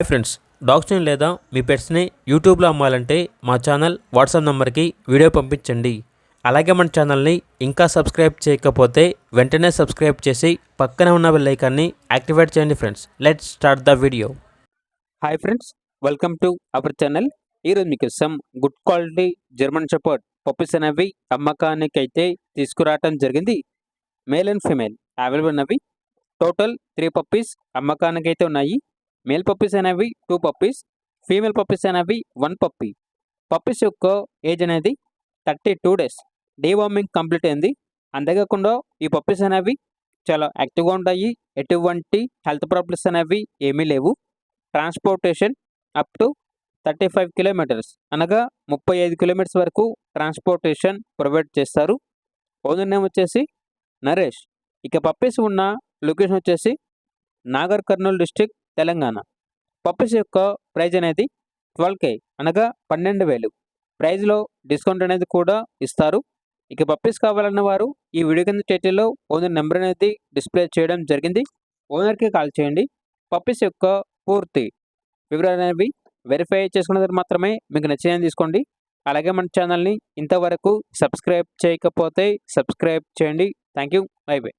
Friends, డాగ్స్ని లేదా మీ పెట్స్ని యూట్యూబ్లో అమ్మాలంటే మా ఛానల్ వాట్సాప్ నెంబర్కి వీడియో పంపించండి. అలాగే మన ఛానల్ని ఇంకా సబ్స్క్రైబ్ చేయకపోతే వెంటనే సబ్స్క్రైబ్ చేసి పక్కనే ఉన్న బెల్ ఐకాన్ని యాక్టివేట్ చేయండి. Friends, let's start the video. Hi friends, welcome to our channel. ఈరోజు మీకు some good quality German shepherd puppies అనేవి అమ్మకానికి అయితే తీసుకురావటం జరిగింది. మేల్ అండ్ ఫీమేల్ అవైలబుల్ ఉన్నవి. టోటల్ 3 పప్పీస్ అమ్మకానికి అయితే ఉన్నాయి. మేల్ పప్పీస్ అనేవి 2 పప్పీస్, ఫీమేల్ పప్పీస్ అనేవి 1 పప్పీ. పప్పీస్ యొక్క ఏజ్ అనేది 32 డేస్. డీవార్మింగ్ కంప్లీట్ అయింది. అంతేకాకుండా ఈ పప్పీస్ అనేవి చాలా యాక్టివ్గా ఉంటాయి. ఎటువంటి హెల్త్ ప్రాబ్లమ్స్ అనేవి ఏమీ లేవు. ట్రాన్స్పోర్టేషన్ అప్ టు 35 కిలోమీటర్స్ అనగా 35 కిలోమీటర్స్ వరకు ట్రాన్స్పోర్టేషన్ ప్రొవైడ్ చేస్తారు. ఓనర్ నేమ్ వచ్చేసి నరేష్. ఇక పప్పీస్ ఉన్న లొకేషన్ వచ్చేసి నాగర్ కర్నూలు డిస్టిక్, తెలంగాణ. పప్పీస్ యొక్క ప్రైజ్ అనేది 12K అనగా 12,000. ప్రైజ్లో డిస్కౌంట్ అనేది కూడా ఇస్తారు. ఇక పప్పీస్ కావాలన్న వారు ఈ వీడియో కింద టైటిల్లో ఓనర్ నెంబర్ అనేది డిస్ప్లే చేయడం జరిగింది. ఓనర్కి కాల్ చేయండి. పప్పీస్ యొక్క పూర్తి వివరాలు అనేవి వెరిఫై చేసుకున్న తర్వాత మాత్రమే మీకు నచ్చినవి తీసుకోండి. అలాగే మన ఛానల్ని ఇంతవరకు సబ్స్క్రైబ్ చేయకపోతే సబ్స్క్రైబ్ చేయండి. Thank you. By by.